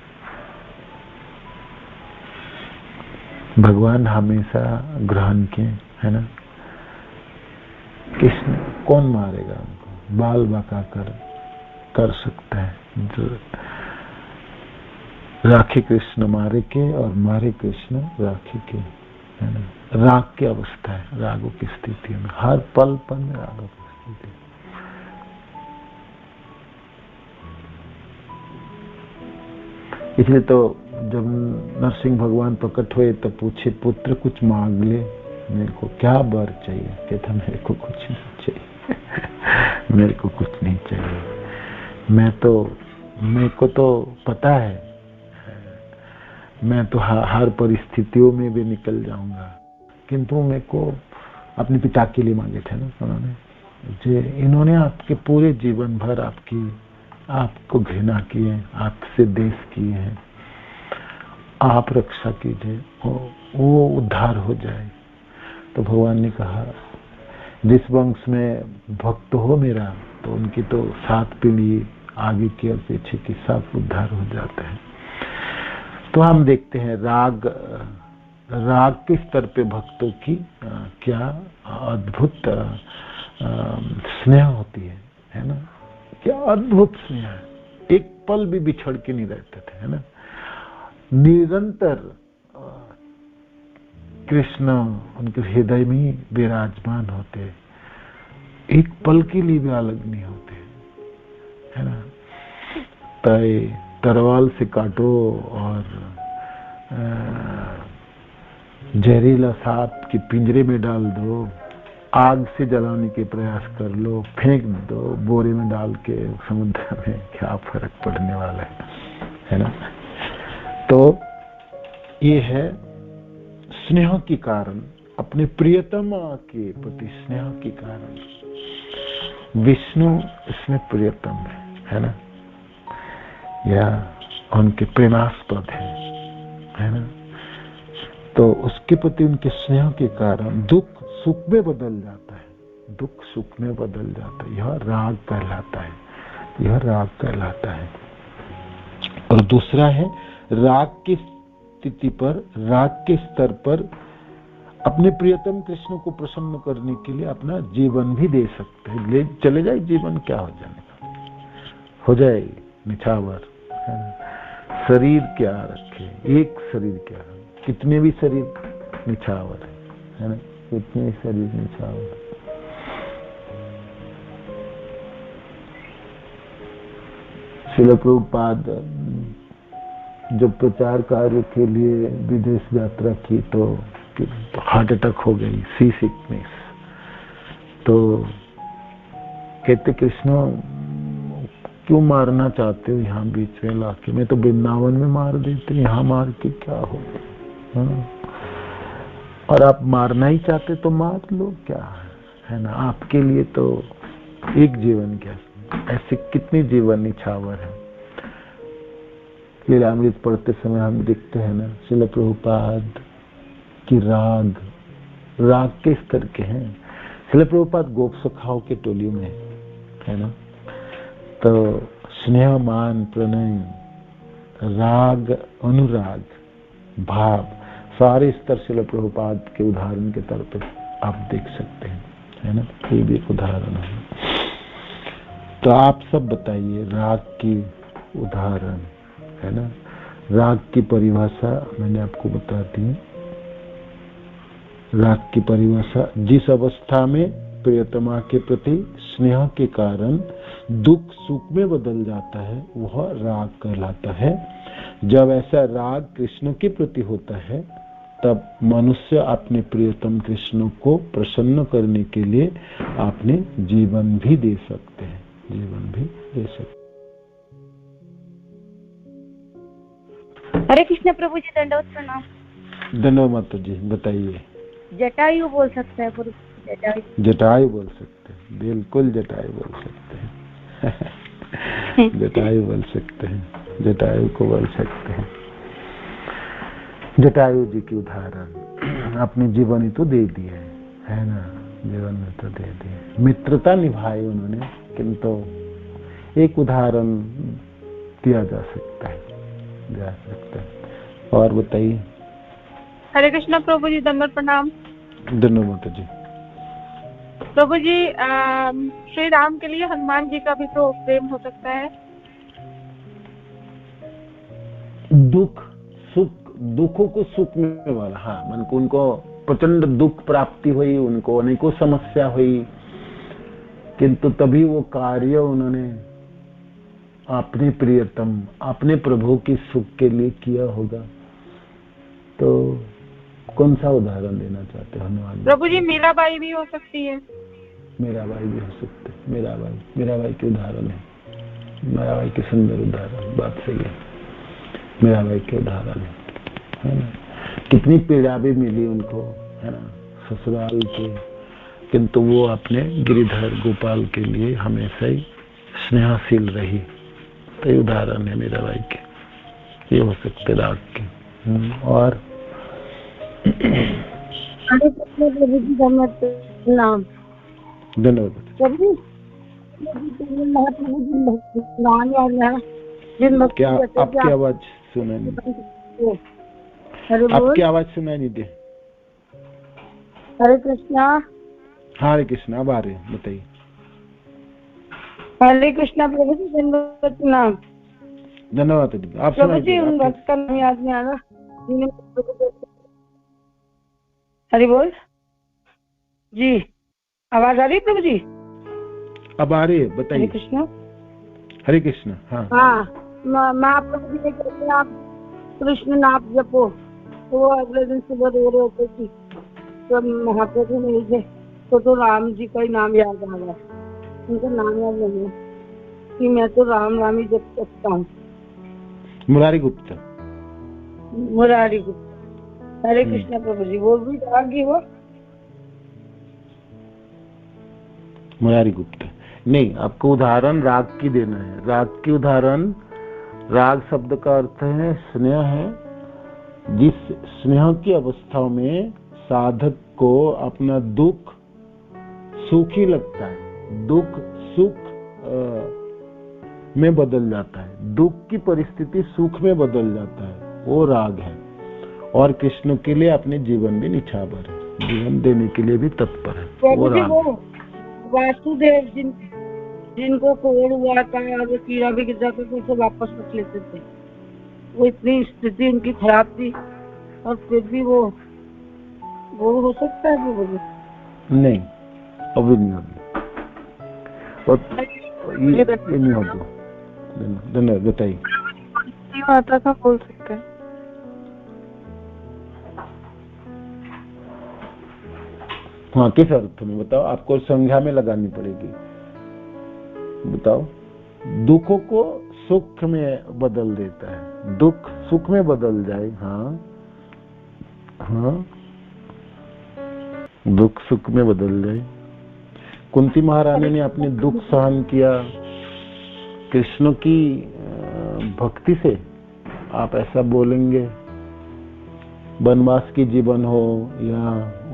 भगवान हमेशा ग्रहण किए, है ना। कृष्ण कौन मारेगा उनको, बाल बका कर सकता है, जो राखी कृष्ण मारे के और मारे कृष्ण राखी के, है ना। राग की अवस्था है, रागों की स्थिति में, हर पल पल में रागों की स्थिति। इसलिए तो जब नरसिंह भगवान प्रकट हुए तो पूछे, पुत्र कुछ मांग ले, मेरे को क्या वर चाहिए। कहता मेरे को कुछ नहीं चाहिए मेरे को कुछ नहीं चाहिए, मेरे को तो पता है, मैं तो हर परिस्थितियों में भी निकल जाऊंगा, किंतु मेरे को अपने पिता के लिए मांगे थे ना उन्होंने, जे इन्होंने आपके पूरे जीवन भर आपको घृणा की है, आपसे देश किए हैं, आप रक्षा कीजिए, वो उद्धार हो जाए। तो भगवान ने कहा, जिस वंश में भक्त हो मेरा, तो उनकी तो 7 पीढ़ी आगे की और पीछे की सब उद्धार हो जाते हैं। तो हम देखते हैं राग के स्तर पे भक्तों की क्या अद्भुत स्नेह होती है ना, क्या अद्भुत स्नेह है। एक पल भी बिछड़ के नहीं रहते थे, है ना। निरंतर कृष्ण उनके हृदय में ही विराजमान होते, एक पल के लिए भी अलग नहीं होते, है ना। तरवाल से काटो और जहरीला सांप के पिंजरे में डाल दो, आग से जलाने के प्रयास कर लो, फेंक दो बोरे में डाल के समुद्र में, क्या फर्क पड़ने वाला है ना। तो ये है स्नेह के कारण, अपने प्रियतमा के प्रति स्नेह के कारण। विष्णु इसमें प्रियतम है ना। या उनके प्रेमास्पद है ना, तो उसके प्रति उनके स्नेह के कारण दुख सुख में बदल जाता है, दुख सुख में बदल जाता है। यह राग कहलाता है, यह राग कहलाता है। और दूसरा है राग की स्थिति पर, राग के स्तर पर अपने प्रियतम कृष्ण को प्रसन्न करने के लिए अपना जीवन भी दे सकते हैं। ले चले जाए जीवन, क्या हो जाने का, हो जाए निछावर, है ना। शरीर क्या रखे, एक शरीर क्या, कितने भी शरीर निछावर है ना, कितने भी शरीर निछावर। श्रील प्रभुपाद जब प्रचार कार्य के लिए विदेश यात्रा की तो हार्ट अटैक हो गई, सी सिकनेस। तो कहते कृष्ण क्यों मारना चाहते हो यहाँ बीच में लाके, मैं तो वृंदावन में मार देते, यहाँ मार के क्या हो। और आप मारना ही चाहते तो मार लो, क्या है ना, आपके लिए तो एक जीवन, क्या ऐसे कितने जीवन निछावर है। लीलामृत पढ़ते समय हम देखते हैं ना, श्रील प्रभुपाद की राग के स्तर के हैं। श्रील प्रभुपाद गोप सखाओं के टोली में है ना, तो स्नेह मान प्रणय राग अनुराग भाव सारे स्तर श्रील प्रभुपाद के उदाहरण के तौर पर आप देख सकते हैं, है ना। ये भी एक उदाहरण है। तो आप सब बताइए राग की उदाहरण, है ना। राग की परिभाषा मैंने आपको बता दी। राग की परिभाषा, जिस अवस्था में प्रियतमा के प्रति स्नेह के कारण दुख सुख में बदल जाता है वह राग कहलाता है। जब ऐसा राग कृष्ण के प्रति होता है तब मनुष्य अपने प्रियतम कृष्ण को प्रसन्न करने के लिए अपने जीवन भी दे सकते हैं, जीवन भी दे सकते। हरे कृष्ण प्रभु जी, दंडवत प्रणाम। धन्यवाद माता जी, बताइए। जटायु बोल सकते हैं प्रभु? जटायु बोल सकते हैं, बिल्कुल जटायु बोल सकते हैं। जटायु बोल सकते हैं, जटायु को बोल सकते हैं। जटायु जी की उदाहरण अपने जीवन ही तो दे दिए, है ना, जीवन में तो दे दिए, मित्रता निभाई उन्होंने, किंतु एक उदाहरण दिया जा सकता है, दिया सकता है। और बताइए। हरे कृष्ण प्रभु जी, दंडवत प्रणाम। धन्यवाद माता जी। प्रभु जी, श्री राम के लिए हनुमान जी का भी तो प्रेम हो सकता है। दुख सुख, दुखों को सुख में वाला, हाँ, मन को उनको प्रचंड दुख प्राप्ति हुई, उनको अनेकों समस्या हुई, किंतु तभी वो कार्य उन्होंने अपने प्रियतम अपने प्रभु की सुख के लिए किया होगा। तो कौन सा उदाहरण देना चाहते हो हनुमान? प्रभु जी, मीराबाई भी हो सकती है। मीराबाई भी हो सकते, मीराबाई के उदाहरण है, मीराबाई के सुंदर उदाहरण, बात सही है, मीराबाई के उदाहरण है ना। कितनी पीड़ा भी मिली उनको, है ना, ससुराल के, किंतु वो अपने गिरिधर गोपाल के लिए हमेशा ही स्नेहशील रही। तो ये उदाहरण है मीराबाई के, ये हो सकते राग के। और धन्यवाद। क्या आपकी आवाज सुनाई नहीं, आपकी आवाज सुनाई नहीं दे। हरे कृष्णा। हरे कृष्णा, अब आ रहे हैं, बताइए। हरे कृष्णा प्रभु जी, धन्यवाद प्रणाम। धन्यवाद आप प्रभु जी, उन भक्त का नाम याद नहीं आ रहा। हरि बोल जी, आवाज आ रही है प्रभु जी? अब आ रही है, बताइए। हरे कृष्णा। हरे कृष्णा। हाँ, मैं प्रभु जी ने कहते आप कृष्ण नाम जपो, तो अगले दिन सुबह रो रहे होते थी, जब महाप्रभु मिल गए तो राम जी का ही नाम याद आ गया। उनका नाम याद नहीं है कि मैं तो राम राम ही जप सकता हूँ। मुरारी गुप्ता। मुरारी गुप्ता। हरे कृष्णा प्रभु जी, वो भी आगे वो मुरारी गुप्ता नहीं, आपको उदाहरण राग की देना है। राग की उदाहरण राग शब्द का अर्थ है स्नेह है। जिस स्नेह की अवस्था में साधक को अपना दुख सुखी लगता है, दुख सुख में बदल जाता है, दुख की परिस्थिति सुख में बदल जाता है, वो राग है। और कृष्ण के लिए अपने जीवन भी निछावर है, जीवन देने के लिए भी तत्पर है, वो राग। वो वासुदेव जिनको कोड़ हुआ था और वो कीड़ा भी गिर जाता था, उसे वापस रख लेते थे। वो इतनी स्थिति उनकी खराब थी और फिर भी वो हो सकता है वो नहीं, अभी नहीं होगी, ये नहीं होगी। धन्यवाद, बताइए। माता का बोल सकते हैं। हाँ, किस अर्थ में बताओ, आपको संज्ञा में लगानी पड़ेगी, बताओ। दुखों को सुख में बदल देता है, दुख सुख में बदल जाए। हाँ हाँ, दुख सुख में बदल जाए। कुंती महारानी ने अपने दुख सहन किया कृष्ण की भक्ति से। आप ऐसा बोलेंगे, वनवास की जीवन हो या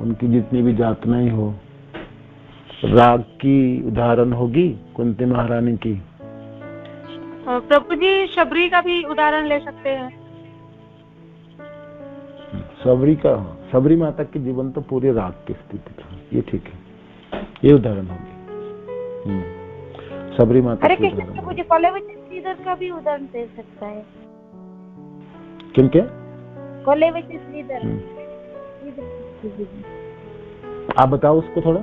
उनकी जितनी भी यातनाएं हो, राग की उदाहरण होगी कुंती महारानी की। प्रभु जी, शबरी का भी उदाहरण ले सकते हैं। शबरी माता की जीवन तो पूरे राग की स्थिति था, ये ठीक है, ये उदाहरण होगी। शबरी माता। अरे कृष्ण प्रभु जी, कोलेवती श्रीधर का भी उदाहरण दे सकता है। किनके? कोलेवती श्रीधर। आप बताओ उसको थोड़ा।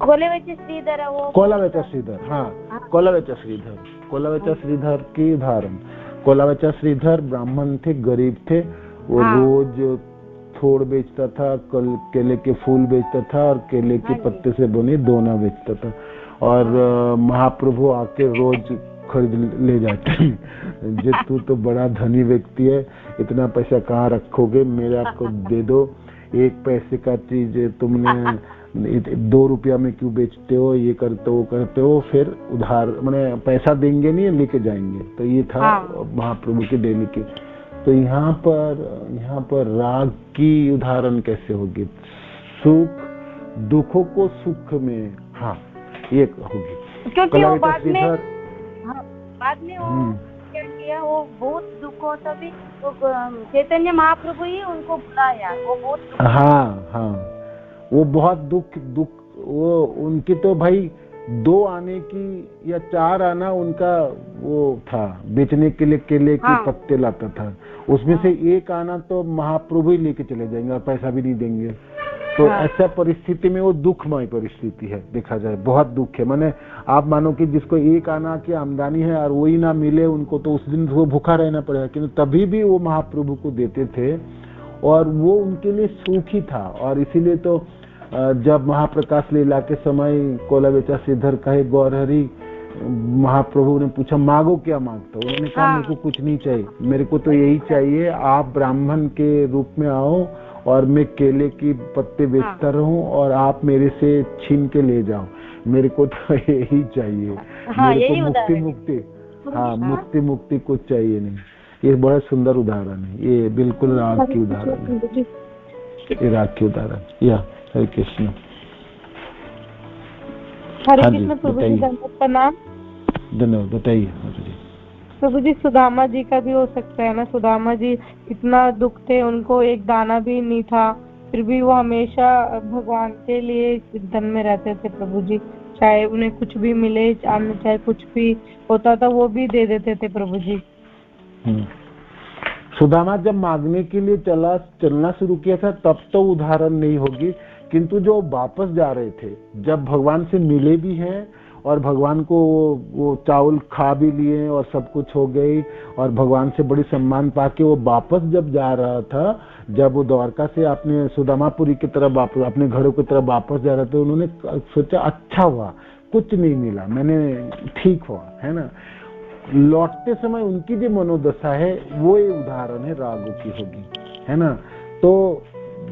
कोलेवती श्रीधर है वो। कोलावेचा श्रीधर, हाँ, कोलावेचा श्रीधर, कोलावेचा श्रीधर की उदाहरण। कोलावेचा श्रीधर ब्राह्मण थे, गरीब थे, वो रोज थोड़ बेचता था, केले के फूल बेचता था और केले के पत्ते से बने दोना बेचता था। और महाप्रभु आके रोज खरीद ले जाते हैं। जे तू तो बड़ा धनी व्यक्ति है, इतना पैसा कहाँ रखोगे, मेरा को दे दो। 1 पैसे का चीज तुमने 2 रुपया में क्यों बेचते हो, ये करते हो करते हो, फिर उधार मैंने पैसा देंगे नहीं, लेके जाएंगे। तो ये था महाप्रभु की डेली की। तो यहाँ पर राग की उदाहरण कैसे होगी? सुख दुखों को सुख में, हाँ, ये होगी। क्योंकि वो बाद में वो क्या किया, वो बहुत दुख होता भी, वो चैतन्य महाप्रभु ही उनको बुलाया, वो बहुत। हाँ, वो बहुत दुख, वो उनकी तो भाई 2 आने की या 4 आना उनका वो था, बेचने के लिए केले के पत्ते लाता था। उसमें से 1 आना तो महाप्रभु ही लेके चले जाएंगे और पैसा भी नहीं देंगे। तो ऐसा परिस्थिति में वो दुखमय परिस्थिति है, देखा जाए बहुत दुख है। माने आप मानो कि जिसको 1 आना की आमदनी है और वही ना मिले उनको, तो उस दिन वो भूखा रहना पड़ेगा, किंतु तभी भी वो महाप्रभु को देते थे और वो उनके लिए सुखी था। और इसीलिए तो जब महाप्रकाश लीला के समय कोलावेचा श्रीधर कहे गौरहरि, महाप्रभु ने पूछा मांगो क्या मांगते हो? उन्होंने कहा मेरे को कुछ नहीं चाहिए, मेरे को तो यही चाहिए, आप ब्राह्मण के रूप में आओ और मैं केले की पत्ते बेचता रहूं और आप मेरे से छीन के ले जाओ, मेरे को तो यही चाहिए। मेरे को मुक्ति कुछ चाहिए नहीं। ये बड़ा सुंदर उदाहरण है, ये बिल्कुल राग की उदाहरण है, ये राग की उदाहरण। या हरे कृष्ण। हरे कृष्ण प्रभु जी, प्रणाम। धन्यवाद, बताइए प्रभु जी। सुदामा जी का भी हो सकता है ना? सुदामा जी इतना दुख थे, उनको एक दाना भी नहीं था, फिर भी वो हमेशा भगवान के लिए धन में रहते थे प्रभु जी। चाहे उन्हें कुछ भी मिले, चाहे कुछ भी होता था, वो भी दे देते थे प्रभु जी। सुदामा जब मांगने के लिए चलना शुरू किया था तब तो उदाहरण नहीं होगी, किंतु जो वापस जा रहे थे, जब भगवान से मिले भी हैं और भगवान को वो चावल खा भी लिए और सब कुछ हो गई और भगवान से बड़ी सम्मान पाके वो वापस जब जा रहा था, जब वो द्वारका से अपने सुदामापुरी की तरफ वापस, अपने घरों की तरफ वापस जा रहे थे, उन्होंने सोचा अच्छा हुआ, कुछ नहीं मिला, मैंने ठीक हुआ, है ना। लौटते समय उनकी जो मनोदशा है वो ये उदाहरण है रागों की होगी, है ना। तो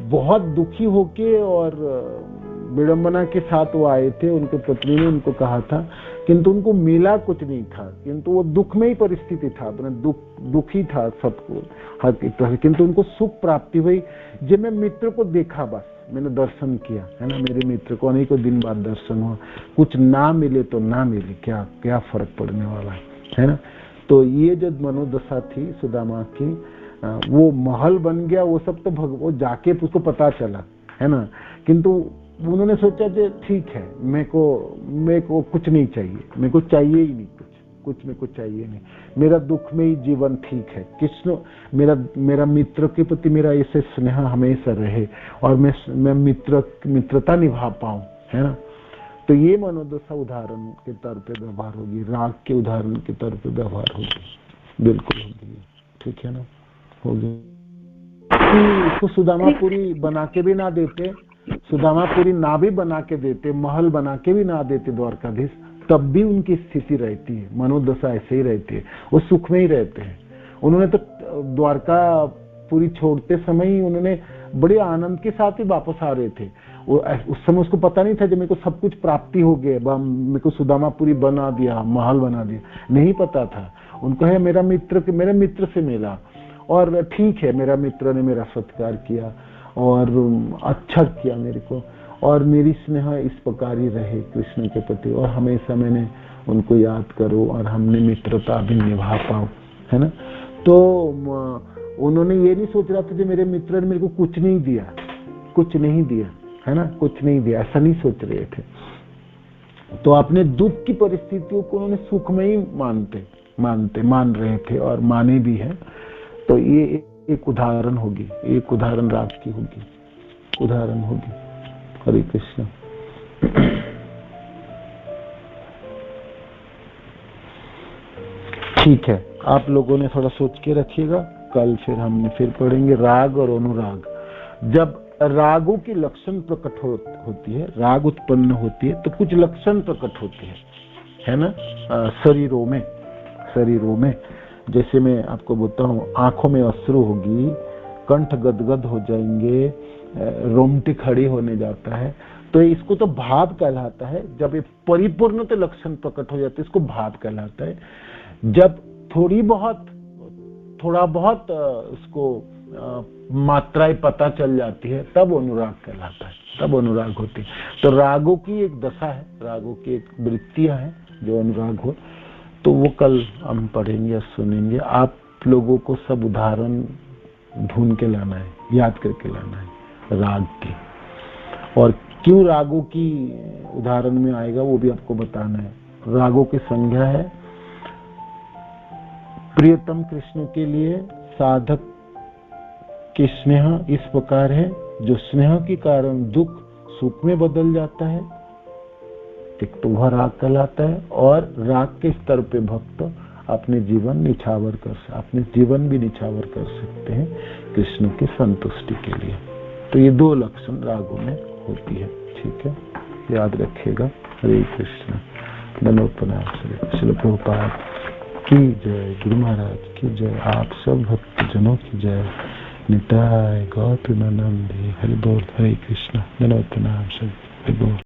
बहुत दुखी होके और विडंबना के साथ वो आए थे, उनके पत्नी ने उनको कहा था, किंतु उनको मिला कुछ नहीं था, किंतु वो दुख में ही परिस्थिति था, अपने दुखी था सबको हर एक तरह से, किंतु उनको सुख प्राप्ति हुई। जब मैं मित्र को देखा, बस मैंने दर्शन किया, है ना, मेरे मित्र को अनेकों दिन बाद दर्शन हुआ, कुछ ना मिले तो ना मिले, क्या क्या फर्क पड़ने वाला है ना। तो ये जो मनोदशा थी सुदामा की, वो महल बन गया, वो सब तो वो जाके उसको पता चला, है ना, किंतु उन्होंने सोचा कि ठीक है, मेरे को कुछ नहीं चाहिए, मेरे को चाहिए ही नहीं कुछ मेरे को चाहिए नहीं, मेरा दुख में ही जीवन ठीक है। कृष्ण मेरा मित्र के प्रति मेरा ऐसे स्नेह हमेशा रहे और मैं मित्रता निभा पाऊं, है ना। तो ये मनोदशा उदाहरण के तौर पे व्यवहार होगी, राग के उदाहरण के तौर पे व्यवहार होगी, बिल्कुल होगी, ठीक है ना, होगी। इसको सुदामापुरी बना के भी ना देते, सुदामापुरी ना भी बना के देते, महल बना के भी ना देते द्वारकाधीश, तब भी उनकी स्थिति रहती है, मनोदशा ऐसे ही रहती है, वो सुख में ही रहते हैं। उन्होंने तो द्वारकापुरी छोड़ते समय ही उन्होंने बड़े आनंद के साथ ही वापस आ रहे थे। उस समय उसको पता नहीं था जब मेरे को सब कुछ प्राप्ति हो गया, मेरे को सुदामापुरी बना दिया, महल बना दिया, नहीं पता था उनको। है मेरे मित्र से मिला और ठीक है, मेरा मित्र ने मेरा सत्कार किया और अच्छा किया मेरे को, और मेरी स्नेह इस प्रकार ही रहे कृष्ण के प्रति, और हमेशा मैंने उनको याद करूं और हमने मित्रता भी निभा पाऊं, है ना। तो उन्होंने ये नहीं सोच रहा था कि मेरे मित्र ने मेरे को कुछ नहीं दिया, है ना, कुछ नहीं दिया, ऐसा नहीं सोच रहे थे। तो अपने दुख की परिस्थितियों को उन्होंने सुख में ही मान रहे थे और माने भी है। तो ये एक उदाहरण होगी, एक उदाहरण राग की होगी, उदाहरण होगी। हरे कृष्ण। ठीक है, आप लोगों ने थोड़ा सोच के रखिएगा, कल फिर पढ़ेंगे राग और अनुराग। जब रागों की लक्षण प्रकट होती है, राग उत्पन्न होती है, तो कुछ लक्षण प्रकट होते हैं, है ना, शरीरों में। जैसे मैं आपको बताऊं, आंखों में अश्रु होगी, कंठ गदगद हो जाएंगे, रोमटी खड़ी होने जाता है, तो इसको तो भाव कहलाता है। जब ये परिपूर्ण तो लक्षण प्रकट हो जाते हैं, इसको भाव कहलाता है। जब थोड़ा बहुत उसको मात्राएं पता चल जाती है, तब अनुराग कहलाता है, तब अनुराग होती है। तो रागों की एक दशा है, रागों की एक वृत्तियां हैं जो अनुराग हो, तो वो कल हम पढ़ेंगे, सुनेंगे। आप लोगों को सब उदाहरण ढूंढ के लाना है, याद करके लाना है राग की, और क्यों रागों की उदाहरण में आएगा वो भी आपको बताना है। रागों की संज्ञा है प्रियतम कृष्ण के लिए साधक के स्नेह इस प्रकार है, जो स्नेह के कारण दुख सुख में बदल जाता है, एक तो वह राग कहलाता है। और राग के स्तर पे भक्त अपने जीवन भी निछावर कर सकते हैं कृष्ण की संतुष्टि के लिए। तो ये दो लक्षण रागों में होती है, ठीक है, याद रखिएगा। हरे कृष्ण। नमो प्रणाम। श्रील प्रभुपाद की जय, गुरु महाराज की जय, आप सब भक्त जनों की जय। निताय गौतम नंदे। हरि बोल। हरे कृष्ण। नमो प्रणाम। हरि बोल।